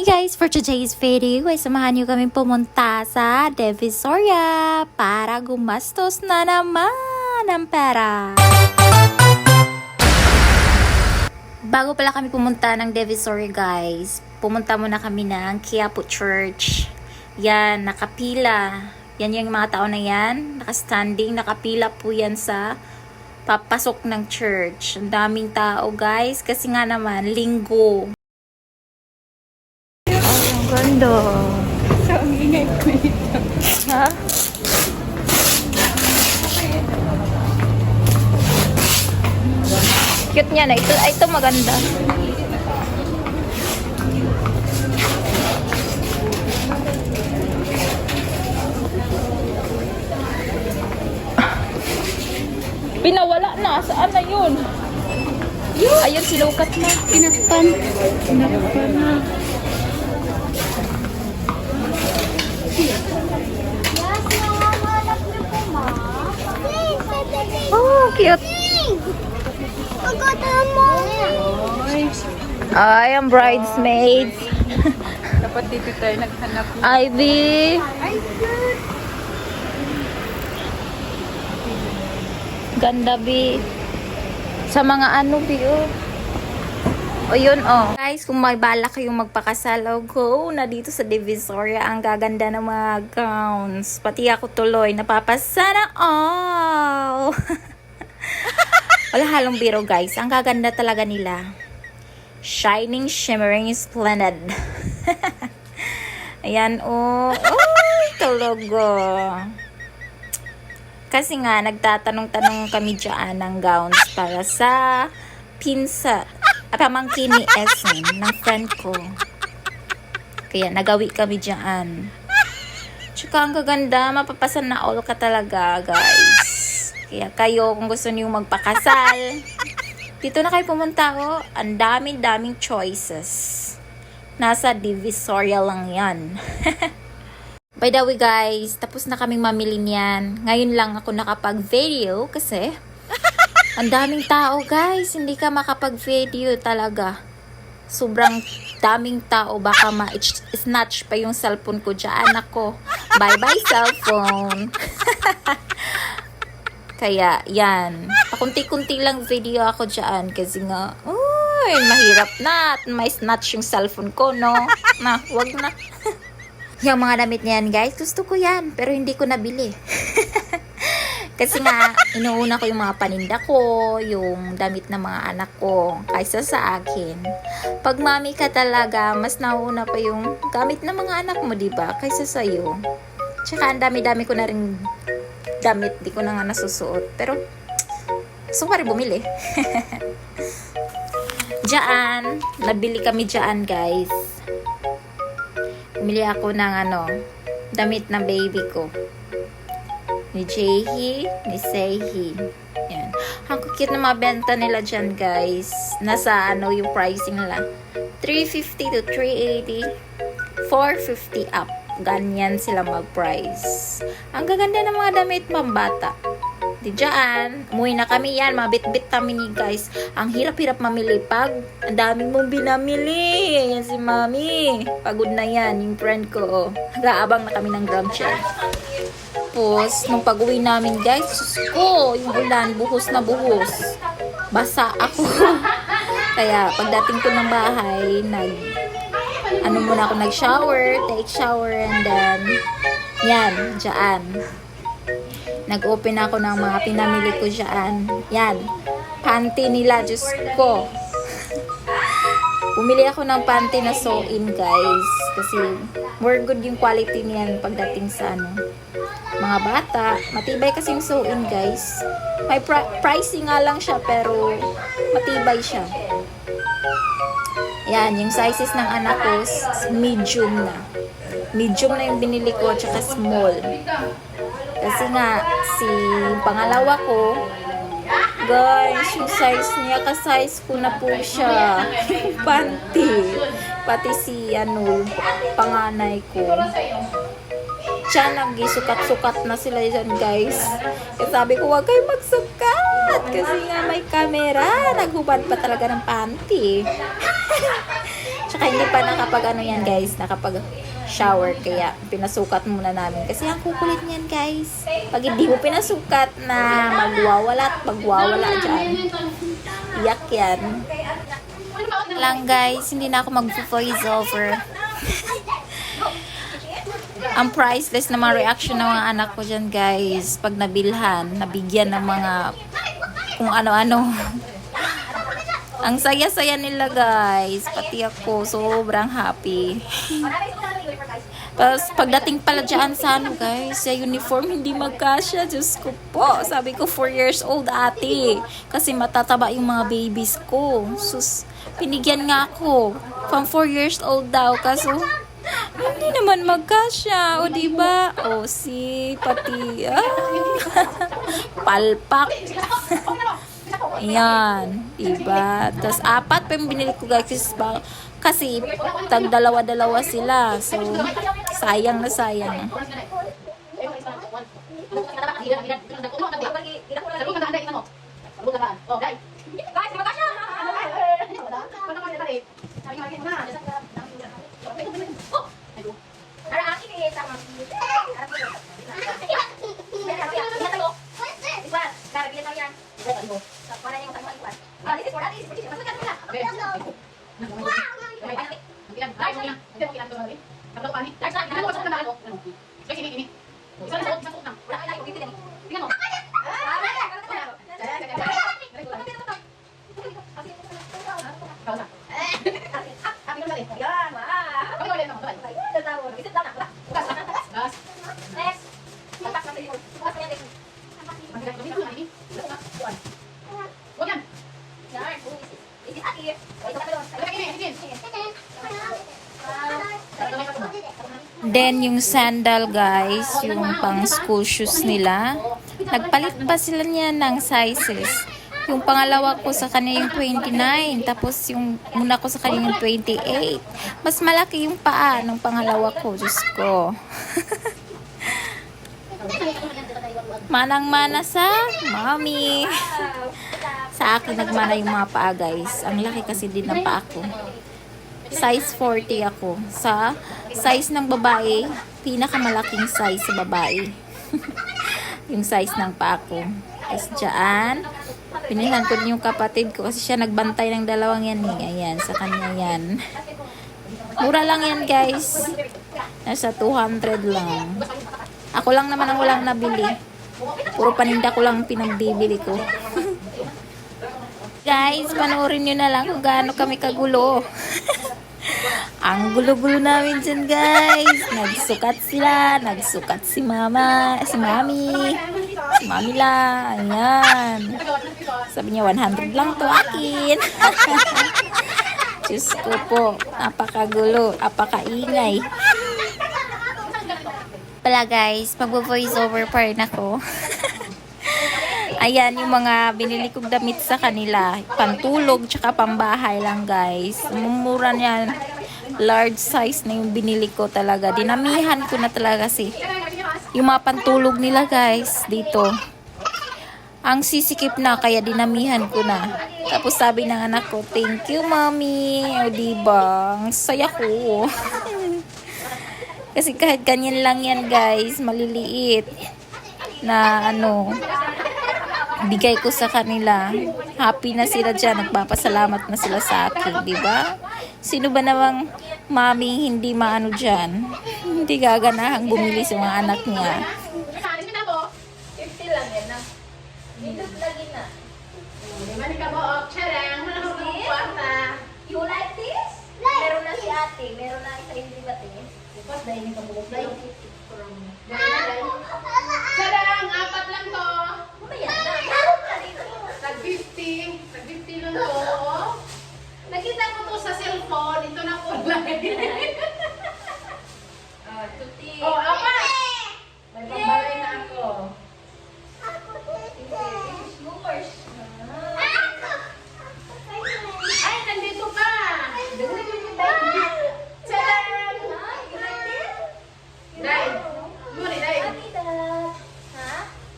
guys, for today's video ay samahan niyo kami pumunta sa Divisoria para gumastos na naman ng pera. Bago pala kami pumunta ng Divisoria guys, pumunta muna kami ng Quiapo Church. Yan, nakapila. Yan yung mga tao na yan, nakastanding, nakapila po yan sa papasok ng church. Ang daming tao guys, kasi nga naman, linggo. Ganda. So, ang ingay ko ito. Ha? Cute niya na. Ito maganda. Pinawala na. Saan na yun? Ayun, sinukat na. Pinakpan. Pinakpan na. Oh, cute. Ay, ang bridesmaids. Dapat dito tayo naghanap. Ivy. Ganda, Bi. Sa mga ano, Bi, oh. O yun, oh. Guys, kung may balak kayong magpakasal, oh, go na dito sa Divisoria. Ang gaganda ng mga gowns. Pati ako tuloy, napapasana all. Wala halong biro, guys. Ang gaganda talaga nila. Shining, shimmering, splendid. Ayan, oh. Oh, talaga. Kasi nga, nagtatanong-tanong kami dyan ng gowns para sa pinsa. Pamangkin ni Essen, ng friend ko. Kaya nagawi kami dyan. Tsaka ang gaganda, mapapasan na all ka talaga, guys. Kaya kayo, kung gusto niyo magpakasal, dito na kayo pumunta, oh. Ang daming choices. Nasa Divisoria lang yan. By the way, guys, tapos na kaming mamili niyan. Ngayon lang ako nakapag-video kasi ang daming tao, guys. Hindi ka makapag-video talaga. Sobrang daming tao. Baka ma-snatch pa yung cellphone ko dyan. Ako, bye-bye cellphone. Kaya, yan. Pakunti-kunti lang video ako dyan. Kasi nga, uy, mahirap na. At may snatch yung cellphone ko, no? Na, wag na. Yung mga damit niyan, guys, gusto ko yan. Pero hindi ko nabili. Kasi nga, inuuna ko yung mga paninda ko, yung damit ng mga anak ko, kaysa sa akin. Pag mami ka talaga, mas nauna pa yung gamit ng mga anak mo, diba? Kaysa sa'yo. Tsaka, ang dami-dami ko na rin damit, di ko na nga nasusuot. Pero, gusto ko rin bumili. Diyan, nabili kami diyan, guys. Bumili ako ng damit ng baby ko. Ni Jaehi, ni Seihi. Yan. Ang cute na mabenta nila dyan, guys. Nasa yung pricing nila. 350 to 380. 450 up. Ganyan sila mag-price. Ang gaganda ng mga damit pambata. Di dyan. Umuwi na kami yan. Mabit-bit kami ni guys. Ang hirap-hirap mamili pag ang daming mong binamili. Yan si mami. Pagod na yan. Yung friend ko. Nag-aabang na kami ng drum chair. Tapos, nung pag-uwi namin guys, sus ko, yung ulan, buhos na buhos. Basa ako. Kaya, pagdating ko ng bahay, muna ako nag-shower, take shower, and then, yan, dyan. Nag-open ako ng mga pinamili ko dyan. Yan, panty nila, Diyos ko. Bumili ako ng panty na sew-in, guys. Kasi, more good yung quality niyan pagdating sa mga bata. Matibay kasi yung sew-in, guys. May pricing nga lang siya, pero matibay siya. Yan, yung sizes ng anak ko, medium na. Medium na yung binili ko, tsaka small. Kasi nga, si pangalawa ko, guys, yung size niya, ka-size ko na po siya. Panty. Pati si, panganay ko. Siya, nag-sukat-sukat na sila dyan, guys. Kaya sabi ko, huwag kayo magsukat. Kasi nga may camera. Naghubad pa talaga ng panty. Tsaka hindi pa nakapag ano yan guys, nakapag shower. Kaya pinasukat muna namin. Kasi ang kukulit niyan guys. Pag hindi mo pinasukat na magwawala at magwawala dyan. Iyak yan. Lang guys, hindi na ako mag-voice over. Ang priceless na mga reaction ng mga anak ko dyan guys. Pag nabilhan, nabigyan ng mga kung ano-ano. Ang saya-saya nila guys. Pati ako, sobrang happy. Tapos pagdating pala dyan sa ano guys, sa uniform hindi magkasya. Diyos ko po. Sabi ko 4 years old ate. Kasi matataba yung mga babies ko. Sus, pinigyan nga ako. From 4 years old daw. Kaso, hindi naman magkasya. O diba? O si pati. Palpak. Ayan, diba? Tapos 4 pa yung binili ko guys kasi tag dalawa-dalawa sila. So, sayang na sayang. Then, yung sandal, guys, yung pang school shoes nila, nagpalit pa sila niya ng sizes. Yung pangalawa ko sa kanya yung 29, tapos yung muna ko sa kanya yung 28. Mas malaki yung paa ng pangalawa ko, Diyos ko. Manang-mana sa mommy. Sa akin, nagmana yung mga paa, guys. Ang laki kasi din ng paa ko. Size 40 ako. Sa size ng babae, pinakamalaking size sa babae. Yung size ng paa ko. Tapos dyan, pinilhan ko din yung kapatid ko kasi siya nagbantay ng dalawang yan eh. Ayan, sa kanya yan. Mura lang yan guys. Nasa 200 lang. Ako lang naman ang walang nabili. Puro paninda ko lang pinagbibili ko. Guys, panoorin nyo na lang kung gaano kami kagulo. Ang gulo-gulo namin dyan, guys. Nagsukat sila. Nagsukat si mama, si mami. Si mami la. Ayan. Sabi niya, 100 lang to akin. Diyos ko po. Napakagulo. Napakaingay. Pala, guys. Mag-voice over pa rin ako. Ayan, yung mga binili kong damit sa kanila. Pantulog, tsaka pambahay lang, guys. Mumura niyan. Large size na yung binili ko talaga. Dinamihan ko na talaga kasi. Yung mga pantulog nila, guys, dito. Ang sisikip na, kaya dinamihan ko na. Tapos sabi ng anak ko, thank you, mommy. O, diba? Ang saya ko. Kasi kahit ganyan lang yan, guys. Maliliit. Na, bigay ko sa kanila. Happy na sila dyan. Nagpapasalamat na sila sa akin. Diba? Sino ba namang mami hindi maano dyan? Hindi gaganahang bumili sa mga anak niya. 50 lang yan na. Dito lagi na. Mani ka mo, charang. Wala ko ng kwarta. You like this? Meron na si ate. Meron na isa hindi ba te? Bukas dahil yung pamulog. Charang, 4 lang to. Tag-50 lang to. Nakita ko to sa cellphone. Ito na po. Tuti. Oh, apa? May pambalay na ako. Ay, nandito ka. Charan! Dai. Muna, dai.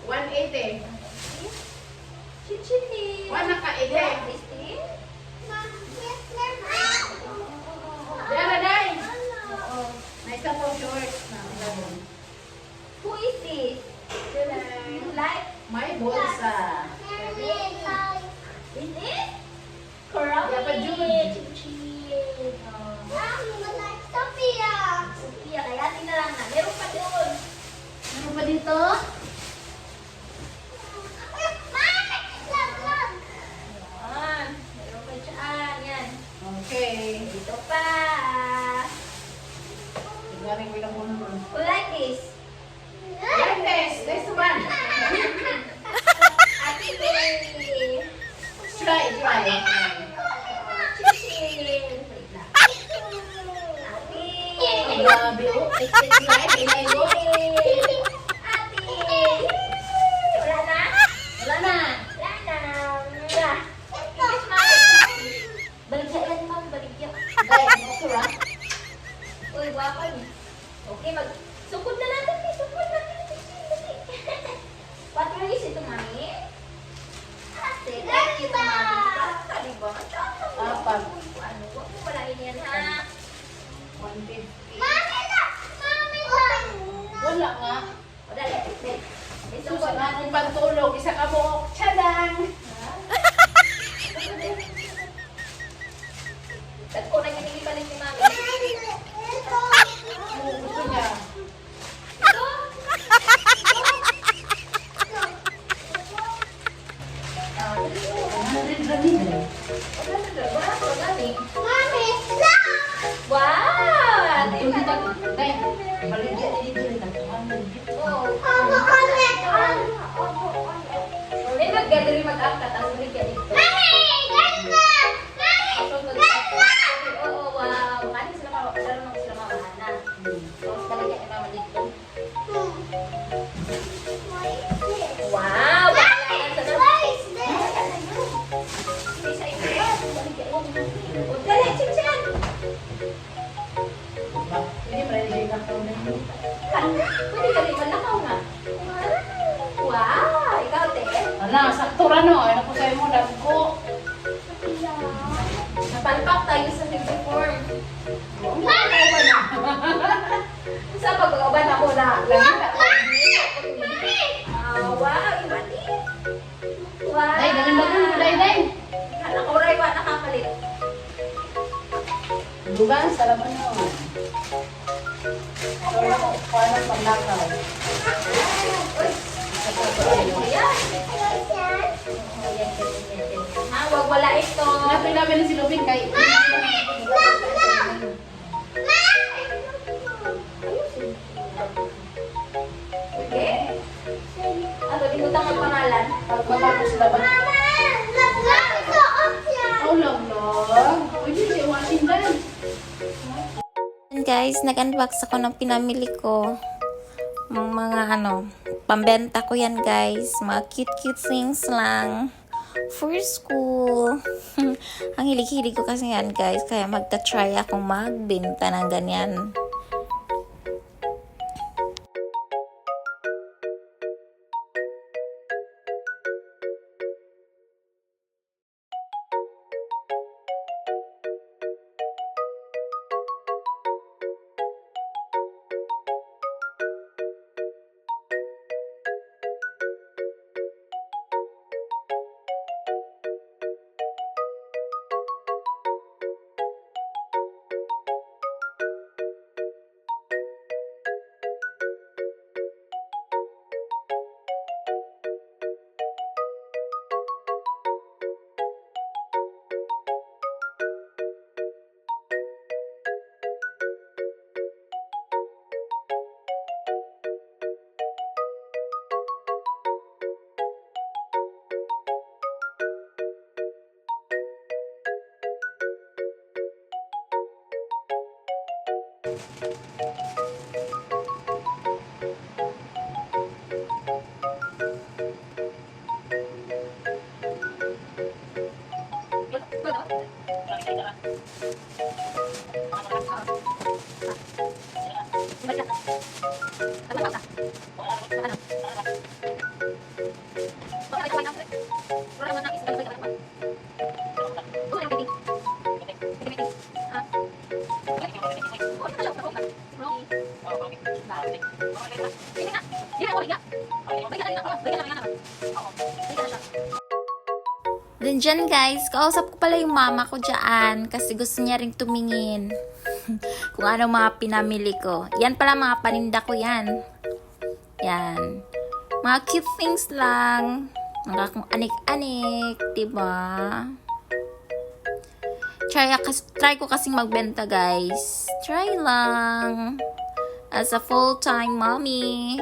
180. Chichini. Wala ka, ide. dito? Yan. Meron pa dyan. Yan. Okay. Dito pa. Galing ko lang muna nun. Who like this? Like this one. Ate Baby. Try. Chill. Wait lang. Ate. Grabe, oh. Pinay ko. Ate. Wala na? Wala na. Wala na. Baligya yan, ma'am. Baligya. Uy, guwapa niya. Okay, sukod na natin. Sukod natin. What release ito, mami? Ate, thank you, mami. Basta, di ba? Apat. Ano, huwag mo malain yan, ha? 150. Mami, Wala nga. O, dali. Ito sa akong pantulog. Isa ka buhok. Tadang! Tagko na ginilipalit ni mami. Gusto niya. Ito? Ah, dali. 100 rami. Wala na dala. Wala ko gani. Wow! Ate, Ito dito. parang- Tay, baligya dito rin. Oh. May mag-gathering mag-angkat ang baligya dito. Oo, wow. Kani sila laro ng sila mamahana. Tapos baligya ni mama dito. Wow! Bakalan sa Isa ito. Baligya mo. O, dali, chinchan! Hindi pa rin yung nakataon na yun. Pwede ka rin malakaw nga. Wow! Ikaw, te? Ala, sakto ra no. Ay, naku sa'yo mo, dagko. Napalpak tayo sa uniform. Mami! Sa pag-uban ako na. Lagi na. Wow, iba ni. Wow. Day, dagan-dagan. Day. Anak ko rin, wa nakakalit. Dugan, salaman mo. Ito na ko, paano paglakaw? Uy, ayan. Ha, wag wala ito. Napin namin ni si Lubin kay... Okay? Ano, di mo tangang pangalan? Pagpapakos na ba? Oh, lang. Pwede si Washington. And guys, nag-unbox ako ng pinamili ko. Mga pambenta ko yan guys. Mga cute things lang. For school. Ang hilig-hilig ko kasi yan guys. Kaya magta-try akong magbenta ng ganyan. Then dyan guys, kausap ko pala yung mama ko dyan kasi gusto niya ring tumingin kung ano mga pinamili ko. Yan pala mga paninda ko yan. Yan. Mga cute things lang. Mga kung anik-anik, diba? Try ko kasing magbenta, guys. Try lang. As a full-time mommy,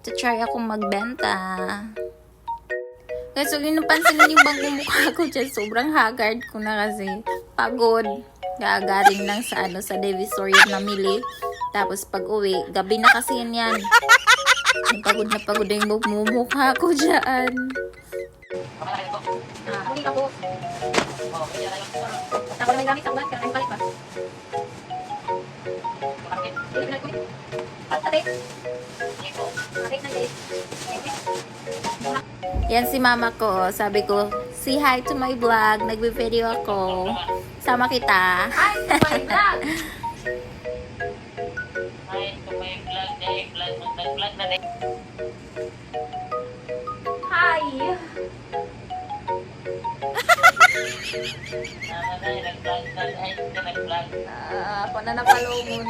to try akong magbenta. Guys, huwag nyo napansin yung bang mukha ko dyan. Sobrang haggard ko na kasi. Pagod. Gagaling lang sa sa Divisoria namili. Tapos pag uwi, gabi na kasi yan. Pagod na yung mukha ko dyan. Huli ka po. Ako na may gamit sa ulan. Kaya kalit ba? Hindi pinag ko. Ate. Ate na date. Yan si mama ko. Sabi ko, say hi to my vlog. Nagbe-video ako. Sama kita. Hi, my vlog. Hi. Ako na napalungon.